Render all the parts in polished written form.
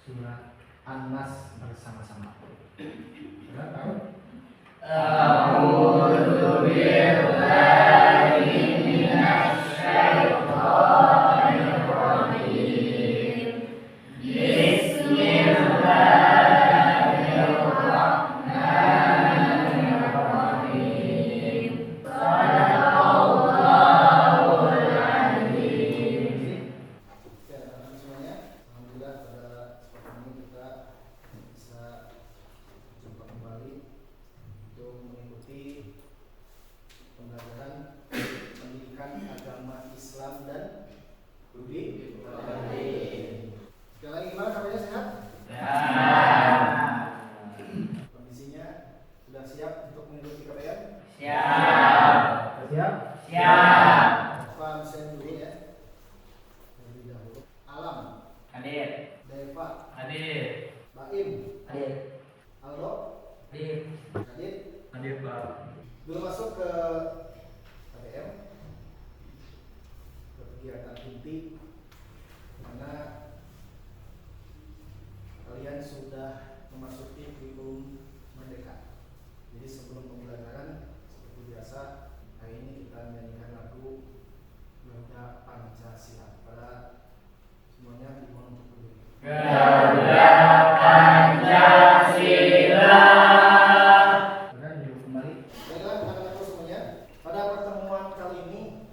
surat An-Nas bersama-sama. Sudah tahu? A'udzu billahi minasy syaithanir rajim. Bismillahirrahmanirrahim. Shadaqallahul adzim. Ya, teman-teman semuanya, alhamdulillah pada kesempatan ini kita bisa jumpa kembali untuk mengikuti pembelajaran pendidikan agama Islam dan budi. Sekali lagi, gimana kabarnya, sehat? Kondisinya sudah siap untuk mengikuti KBM? Siap. Siap? Siap. Pak Hussein dulu ya. Terlebih dahulu. Alam, Hadir. Deva, Hadir. Baim, Hadir. Aldo, Hadir. Kadit. Hadir, Pak. Belum masuk ke KBM, ke kegiatan inti, karena kalian sudah memasuki kurikulum merdeka. Jadi sebelum pembelajaran seperti biasa, hari ini kita menyanyikan lagu Garuda Pancasila. Pada semuanya dimohon untuk berdiri. Garuda Pancasila. Sudah yuk kembali. Baiklah anak-anakku semuanya, pada pertemuan kali ini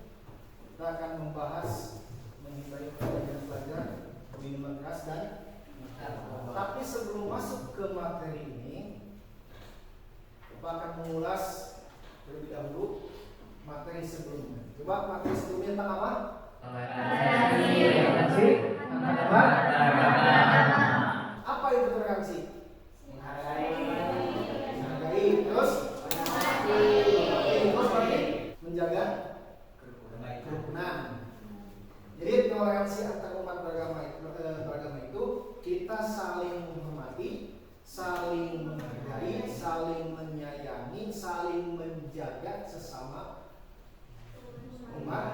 kita akan membahas mengenai pelajaran minuman keras dan narkoba. Tapi sebelum masuk ke materi ini, kita akan mengulas terlebih dahulu materi sebelumnya. Coba materi sebelumnya tentang apa? Apa itu toleransi? Menghargai, terus menjaga kerukunan. Jadi toleransi antar umat beragama itu kita saling menghormati, saling menghargai, saling menyayangi, saling menjaga sesama umat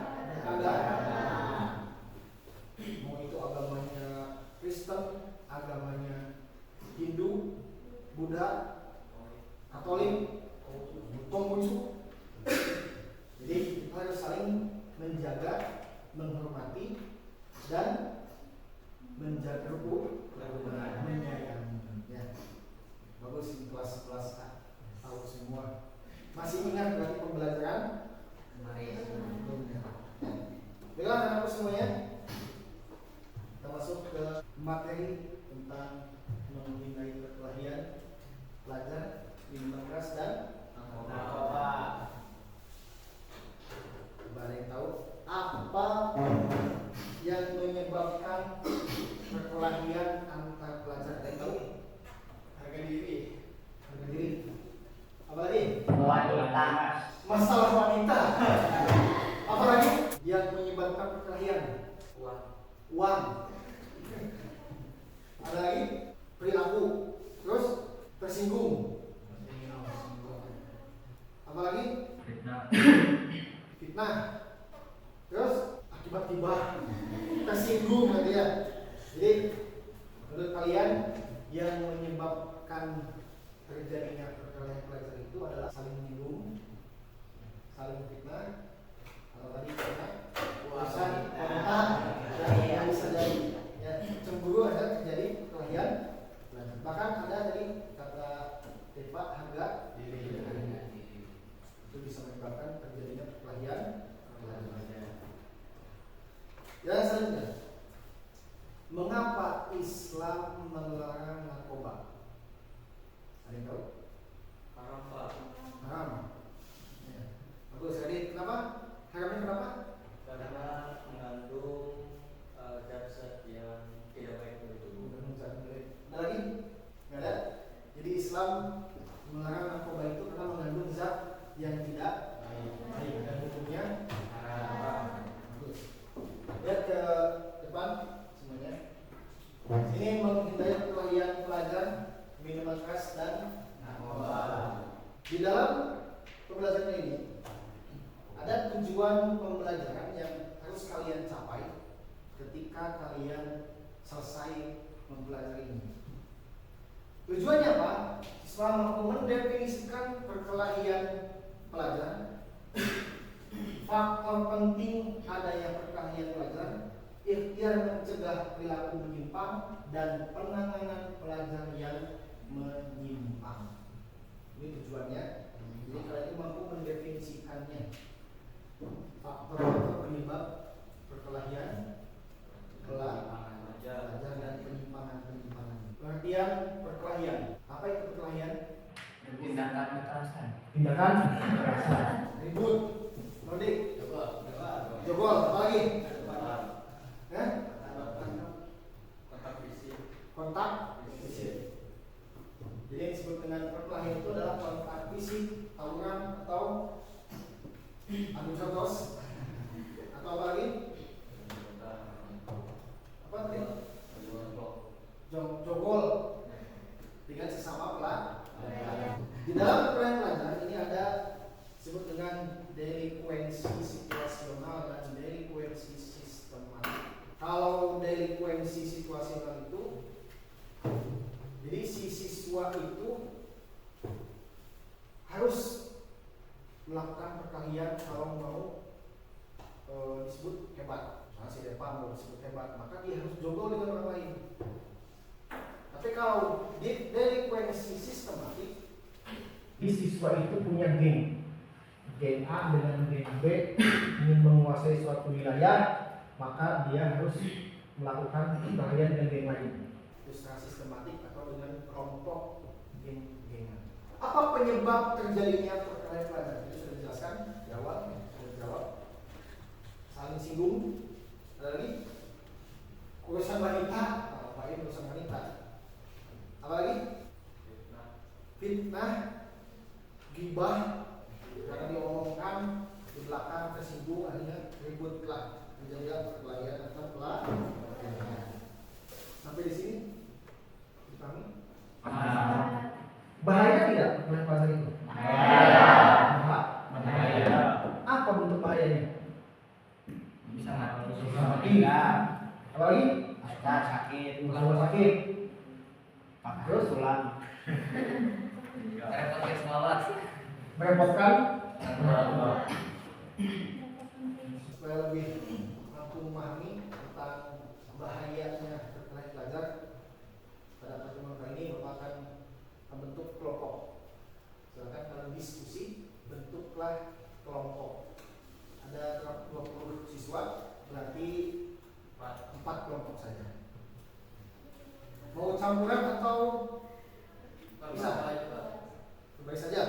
agama. Mau itu agamanya Kristen, agamanya Hindu, Buddha, Katolik, Konghucu. Jadi kita harus saling menjaga, menghormati, dan menjaga kerukunan, menyayangi. Ya, bagus kelas-kelas tahu semua. Masih ingat berarti pembelajaran? Baiklah anak-anakku semuanya, kita masuk ke materi tentang menghindari perkelahian, pelajar, minuman keras dan narkoba. Coba ada yang tahu apa yang menyebabkan perkelahian antar pelajar? Ada yang tahu? Harga diri. Harga diri. Apa lagi? Wanita. Masalah wanita. Apa lagi yang menyebabkan perkelahian? Uang. Ada lagi? Perilaku. Terus tersinggung. Apa lagi? Fitnah. Terus akibat tiba tersinggung nanti ya. Jadi menurut kalian yang menyebabkan terjadinya perkelahian pelajar itu adalah saling menyinggung, saling fitnah, atau tadi karena urusan wanita yang bisa jadi ya, cemburu ada terjadi perkelahian pelajar. Bahkan ada tadi kata Deva harga diri. Itu bisa menyebabkan terjadinya perkelahian pelajar. Yang selanjutnya, mengapa Islam melarang narkoba? Ada yang tahu? Haram, Pak. Haram. Ya. Bagus. Jadi kenapa? Haramnya kenapa? Karena mengandung zat-zat yang tidak baik untuk tubuh. Ada lagi? Nggak ada. Jadi Islam melarang narkoba itu karena mengandung zat yang tidak baik dan hukumnya haram. Bagus. Lihat ke depan semuanya. Ini menghindari perkelahian pelajar, minuman keras dan narkoba. Di dalam pembelajaran ini ada tujuan pembelajaran yang harus kalian capai ketika kalian selesai mempelajarinya. Tujuannya apa? Islam mampu mendefinisikan perkelahian pelajar, faktor penting adanya perkelahian pelajar, ikhtiar mencegah perilaku menyimpang, dan penanganan pelajar yang menyimpang. Ini tujuannya. Jadi kalau ini mampu mendefinisikannya, faktor penyebab perkelahian pelajar dan penyimpangan. Pengertian perkelahian. Apa itu perkelahian? Tindakan kekerasan. Tindakan kekerasan. Ribut, nodik, jogol, apa lagi? Kontak fisik. Jadi yang disebut dengan perkelahian itu adalah kontak fisik, tawuran atau adu jotos atau apa lagi? Apa tadi? Jogol dengan sesama pelajar. Di dalam perkelahian pelajar ini ada disebut dengan delikuensi situasional dan delikuensi sistematik. Kalau delikuensi situasional itu, jadi si siswa itu harus melakukan perkelahian kalau mau disebut hebat. Nah, si Depa mau disebut hebat, maka dia harus jogol dengan orang lain. Tapi kalau di delikuensi sistematik, di siswa itu punya geng A dengan geng B ingin menguasai suatu wilayah, maka dia harus melakukan perkelahian dengan geng lain. Itu secara sistematik atau dengan kelompok geng-gengan. Apa penyebab terjadinya perkelahian pelajar? Itu sudah dijelaskan di awal, sudah dijawab. Saling singgung, ada lagi urusan wanita, ngapain urusan wanita? Apa lagi? Fitnah, gibah, karena diomongkan di belakang tersinggung, akhirnya ributlah, menjadilah perkelahian atau pelajaran. Sampai di sini, dipahami? Bahaya tidak perkelahian pelajar itu? Bahaya. Apa bentuk bahayanya? Bisa mati. Apa lagi? sakit. Sakit. Terus tulang. merepotkan supaya lebih mampu memahami tentang bahayanya perkelahian pelajar. Pada pertemuan kali ini Bapak akan membentuk kelompok. Silakan dalam diskusi bentuklah kelompok. Ada 20 siswa, berarti 4 kelompok saja. Mau campuran atau bisa? Baik saja.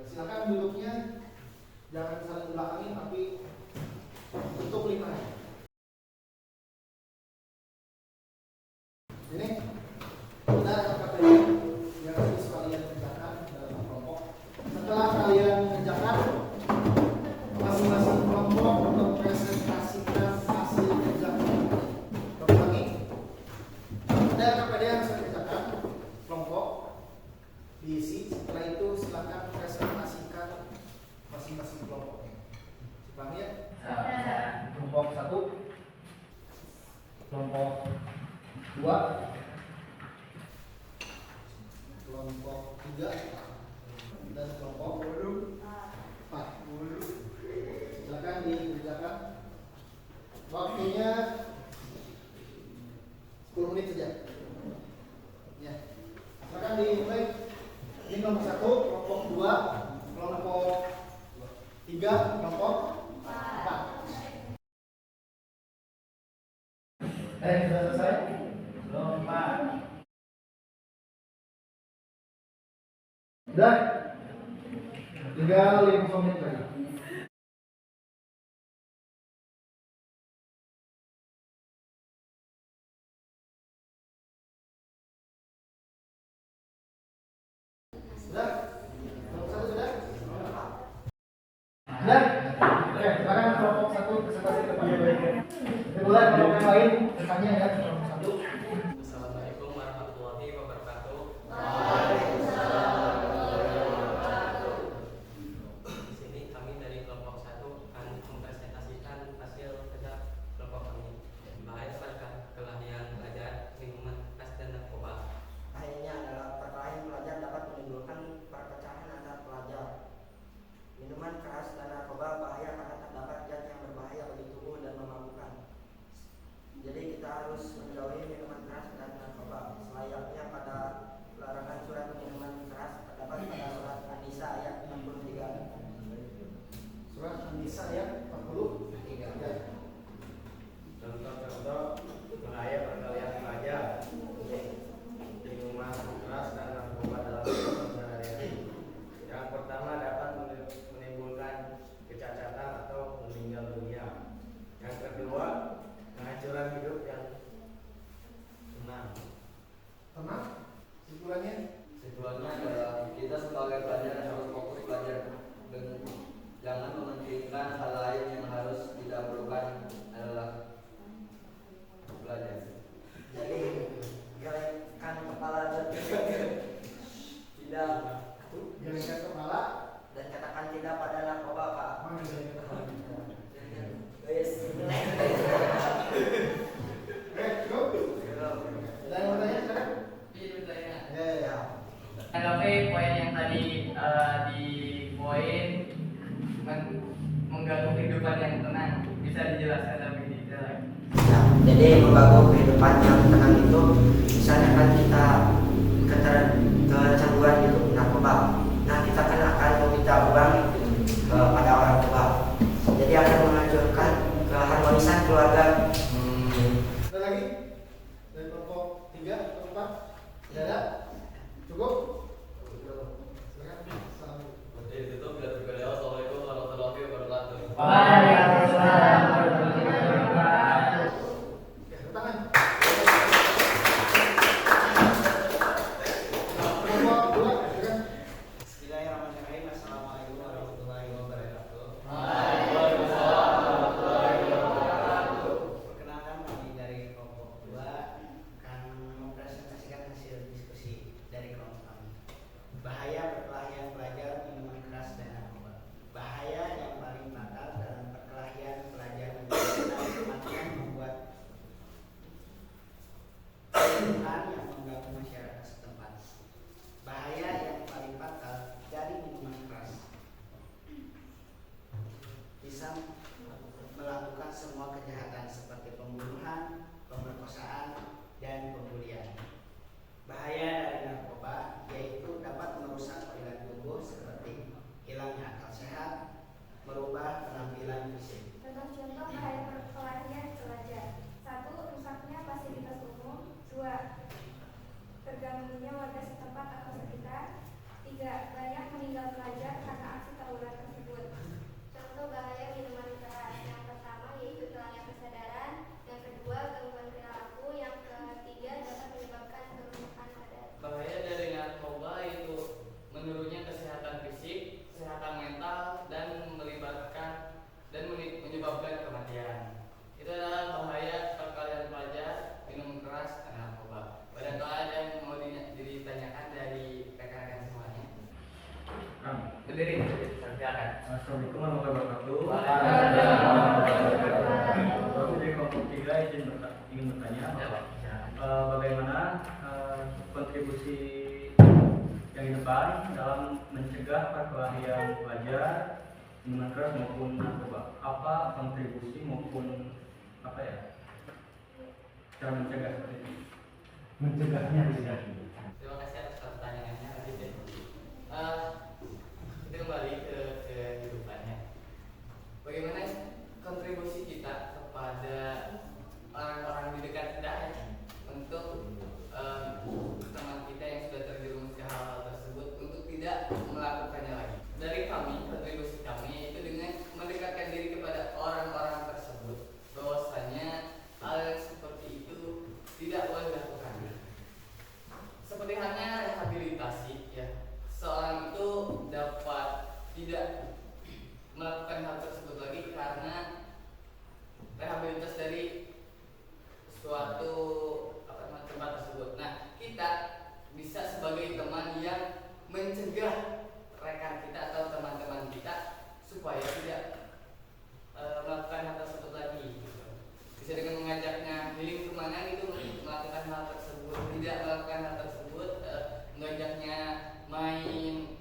Silakan duduknya jangan saling belakangin, tapi bentuk lingkaran. Ini ada KPI yang harus kalian kerjakan dalam kelompok. Setelah kalian kerjakan, masing-masing kelompok mempresentasikan hasil kerjaan. Ulangi. Ada KPI yang harus kerjakan kelompok diisi. Setelah itu silakan presentasikan masing-masing kelompoknya. Paham ya? Kelompok 1, kelompok 2, kelompok 3, dan kelompok 4. Silakan dikerjakan. Waktunya 10 menit saja. Ya. Silakan dimulai. Ini kelompok 1, kelompok 2, kelompok 3, kelompok 4. Sudah selesai? Belum, Pak. Sudah? Tinggal 5 menit lagi. Sudah? Kelompok 1 sudah? Sudah? Oke, sekarang kelompok 1 presentasi kepada baiknya. Mulai kelompok yang lain, bertanya ya, kelompok 1. Assalamualaikum warahmatullahi wabarakatuh. Di sini kami dari kelompok 1 akan mempresentasikan hasil kerja kelompok kami. Bahaya perkelahian pelajar. perpecahan antar pelajar. Minuman keras dan narkoba bahaya karena terdapat zat yang berbahaya bagi tubuh dan memabukkan. Jadi kita harus menjauhi minuman keras dan narkoba. Selayaknya pada larangan surat minuman keras terdapat pada surat An-Nisa ayat 63. Surat An-Nisa ayat 43. Contoh-contoh bahaya perkalian pelajar, minuman keras dan narkoba dalam kehidupan sehari-hari. Yang pertama dapat menimbulkan kecacatan atau meninggal dunia. Yang kedua, penghancuran hidup yang tenang. Tenang. Simpulannya Kesimpulannya adalah kita sebagai pelajar harus fokus belajar dan jangan mementingkan hal lain. Yang harus didahulukan adalah belajar. Jadi gelengkan kepala dan tidak gelengkan kepala dan katakan tidak pada narkoba, Pak. mana gelengkan kepala. Wes. Cukup. Ada yang mau tanya sekarang? Ya. Tanggapi poin yang tadi di poin mengganggu kehidupan yang tenang, bisa dijelaskan lebih detail lagi? Ya, jadi mengganggu kehidupan yang tenang itu misalnya kan kita kecanduan gitu narkoba. Nah kita kan akan meminta uang kepada orang tua. Jadi akan menghancurkan keharmonisan keluarga. Ada lagi? Dari kelompok 3 atau 4? Tidak ada? Cukup? Silakan. Assalamualaikum. Itu bila terkadang Assalamualaikum warahmatullahi wabarakatuh. Waalaikumsalam warahmatullahi wabarakatuh. Oke, tepuk tangan. Bismillahirrahmanirrahim. Assalamualaikum warahmatullahi wabarakatuh. Perkenalkan, kami dari kelompok 2 akan mempresentasikan hasil diskusi dari kelompok kami. Bahaya perkelahian pelajar minuman keras dan narkoba. Bahaya yang paling fatal dalam perkelahian pelajar menjadi kematian membuat kerusuhan yang mengganggu masyarakat setempat. Bahaya yang paling fatal dari minuman keras bisa melakukan semua kejahatan seperti pembunuhan, pemerkosaan, dan pembulian. Bahaya dari narkoba yaitu dapat merusak organ tubuh seperti hilangnya akal sehat, merubah penampilan fisik. Contoh-contoh bahaya perkelahian pelajar. 1. Rusaknya fasilitas umum. 2. Terganggunya warga setempat atau sekitar. 3. Banyak meninggal pelajar karena aksi tawuran tersebut. Contoh bahaya minuman keras. Yang pertama yaitu hilangnya kesadaran. Yang kedua gangguan perilaku. Yang ketiga dapat menyebabkan kelumpuhan badan. Bahaya dari narkoba itu menurunnya kesehatan fisik, kesehatan mental, dan menyebabkan kematian. Itu adalah bahaya perkelahian pelajar, minum keras, dan narkoba. Barangkali ada yang mau ditanyakan dari rekan-rekan semuanya. Berdiri, silakan. Assalamualaikum warahmatullahi wabarakatuh. Waalaikumsalam. Aku dari kelompok 3 ingin bertanya bagaimana kontribusi yang di depan dalam mencegah perkelahian pelajar minuman keras maupun narkoba. Apa kontribusi maupun cara mencegah seperti itu? Mencegahnya tidak. Terima kasih atas pertanyaannya. Kita kembali ke kehidupannya. Bagaimana kontribusi kita kepada orang-orang di dekat kita ya, untuk teman kita yang sudah terjerumus ke hal-hal tersebut untuk tidak melakukannya lagi. Dari kami, kontribusi kami yaitu dengan mendekatkan diri kepada orang-orang tersebut, bahwasanya hal yang seperti itu tidak boleh dilakukan. Seperti halnya rehabilitasi ya, seorang itu dapat tidak melakukan hal tersebut lagi karena rehabilitas dari suatu tempat tersebut. Nah, kita bisa sebagai teman yang mencegah rekan kita atau teman-teman kita supaya tidak melakukan hal tersebut lagi. Bisa dengan mengajaknya healing kemana gitu, melakukan hal tersebut, tidak melakukan hal tersebut, mengajaknya main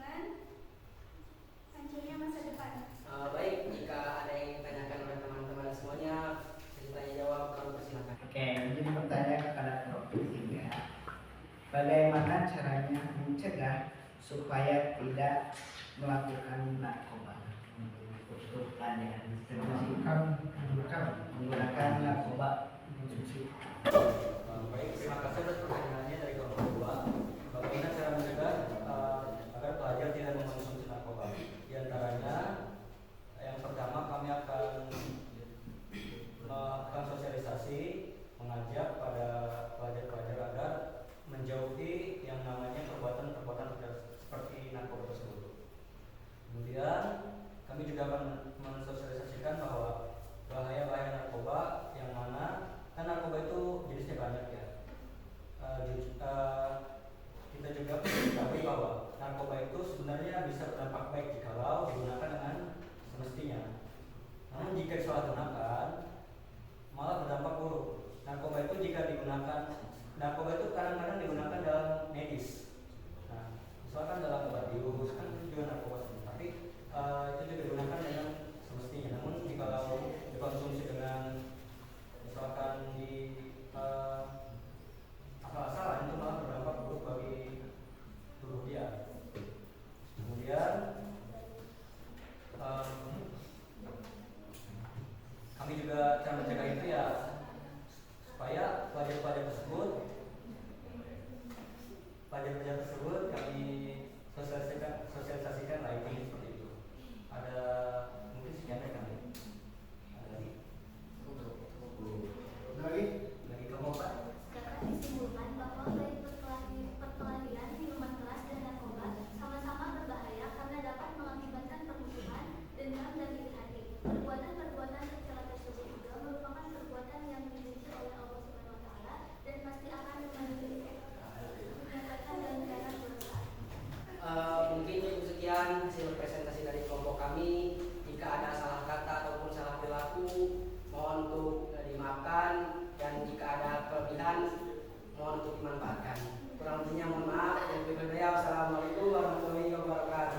lingkungan, hancurnya masa depan. Baik, jika ada yang ditanyakan oleh teman-teman semuanya, tanya jawab, kami persilakan. Oke, jadi pertanyaan kepada kelompok 3. Bagaimana caranya mencegah supaya tidak melakukan narkoba? Untuk pelajaran menggunakan narkoba konsumsi. Baik, terima kasih atas pertanyaannya dari kelompok 2. Bagaimana cara mencegah agar pelajar tidak mengonsumsi narkoba? Di antaranya, yang pertama kami akan melakukan sosialisasi, mengajak pada pelajar-pelajar agar menjauhi yang namanya perbuatan-perbuatan seperti narkoba tersebut. Kemudian kami juga akan mensosialisasikan bahwa bahaya-bahaya narkoba yang mana kan narkoba itu jenisnya banyak ya. Kita juga mengetahui bahwa narkoba itu sebenarnya bisa berdampak baik jikalau digunakan dengan semestinya. Namun jika disalahgunakan malah berdampak buruk. Narkoba itu kadang-kadang digunakan dalam medis. Nah, misalkan dalam obat bius kan juga narkoba sebenarnya. Tapi itu juga digunakan dengan semestinya. Namun jika dikonsumsi dengan misalkan di asal-asalan itu malah berdampak buruk bagi tubuh dia. Kemudian kami juga cara mencegah itu ya supaya pelajar-pelajar tersebut kami sosialisasikan lagi seperti itu. Ada mungkin sekian ya kami. Ada lagi kamu Pak? Dapat disimpulkan bahwa baik perkelahian, minuman keras, dan narkoba sama-sama berbahaya karena dapat mengakibatkan permusuhan, dendam, dan iri hati. Perbuatan-perbuatan tercela tersebut juga merupakan perbuatan yang dibenci oleh Allah Subhanahu wa Ta'ala dan pasti akan menyebabkan dalam jalan dosa. Mungkin cukup sekian hasil presentasi dari kelompok kami. Jika ada salah kata ataupun salah perilaku, mohon untuk dimaafkan, dan jika ada kelebihan, mohon untuk dimanfaatkan. Kurang lebihnya mohon maaf. Dan berikutnya, wassalamualaikum warahmatullahi wabarakatuh.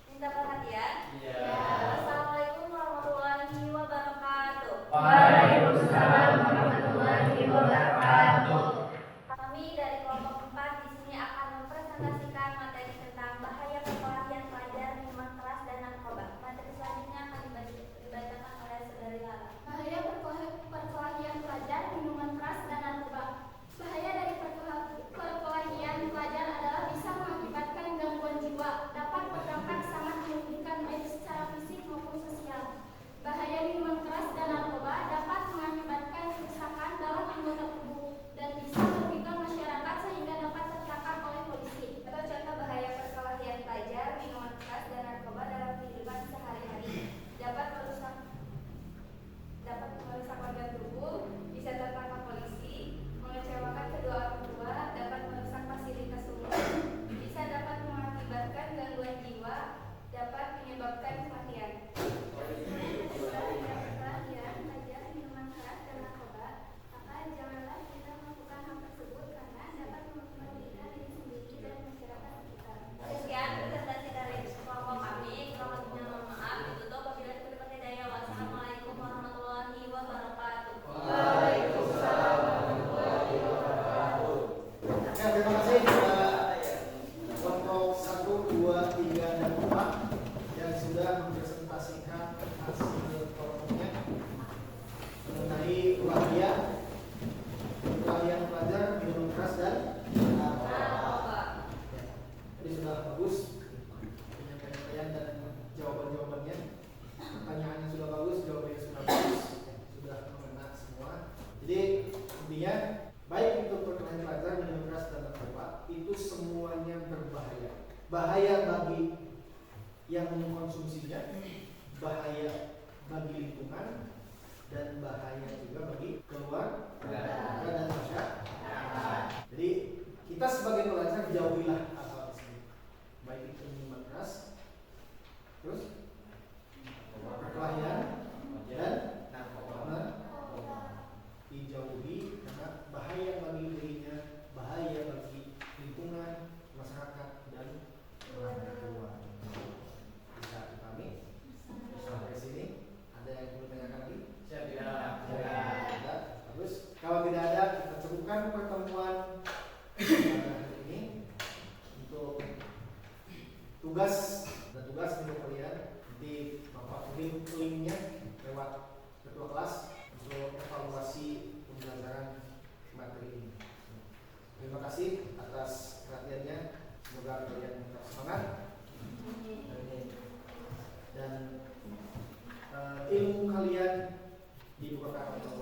Minta perhatian. Assalamualaikum warahmatullahi wabarakatuh. Waalaikumsalam warahmatullahi wabarakatuh. Kami dari kelompok 4 di sini akan mempresentasikan materi tentang bahaya perkelahian pelajar, minuman keras, dan narkoba. Materi selanjutnya akan dibacakan oleh Saudari Lala. Bahaya perkelahian pelajar, minuman keras, dan narkoba. Bahaya dari perkelahian pelajar adalah bisa mengakibatkan gangguan jiwa, dapat berdampak sangat merugikan baik secara fisik maupun sosial. Bahaya minuman keras dan narkoba dapat mengakibatkan kerusakan dalam anggota tubuh dan bisa merugikan masyarakat sehingga dapat tertangkap oleh polisi. Atau contoh bahaya perkelahian pelajar, minuman keras, dan narkoba dalam kehidupan sehari-hari dapat merusak organ tubuh, bisa tertangkap polisi, mengecewakan kedua orang tua, dapat merusak fasilitas umum, bisa dapat mengakibatkan gangguan jiwa, dapat menyebabkan kematian. Perkelahian pelajar, minuman keras, dan narkoba, maka janganlah kita melakukan hal tersebut karena dapat merugikan diri sendiri dan masyarakat sekitar. Sekian presentasi dari kelompok kami. Kurang lebihnya mohon maaf. Ditutup apabila tidak daya. Wassalamualaikum warahmatullahi wabarakatuh. Waalaikumsalam warahmatullahi wabarakatuh. Ya, terima kasih kelompok 1, 2, 3, dan 4 yang sudah mempresentasikan hasil kelompoknya mengenai perkelahian pelajar, minuman keras, dan narkoba. Jadi sudah bagus penyampaian dan jawaban-jawabannya. Pertanyaannya sudah bagus, jawabannya sudah bagus, sudah mengena semua. Jadi intinya baik itu perkelahian pelajar, minuman keras, dan narkoba itu semuanya berbahaya. Bahaya bagi yang mengkonsumsinya, bahaya bagi lingkungan, dan bahaya juga bagi keluarga dan masyarakat. Jadi kita sebagai pelajar jauhilah hal tersebut, baik itu minuman keras, terus perkelahian, dan narkoba dijauhi karena Nanti Bapak kirim linknya lewat ketua kelas untuk evaluasi pembelajaran materi ini. Terima kasih atas perhatiannya. Semoga kalian tetap semangat dan ilmu kalian dibukakan oleh Allah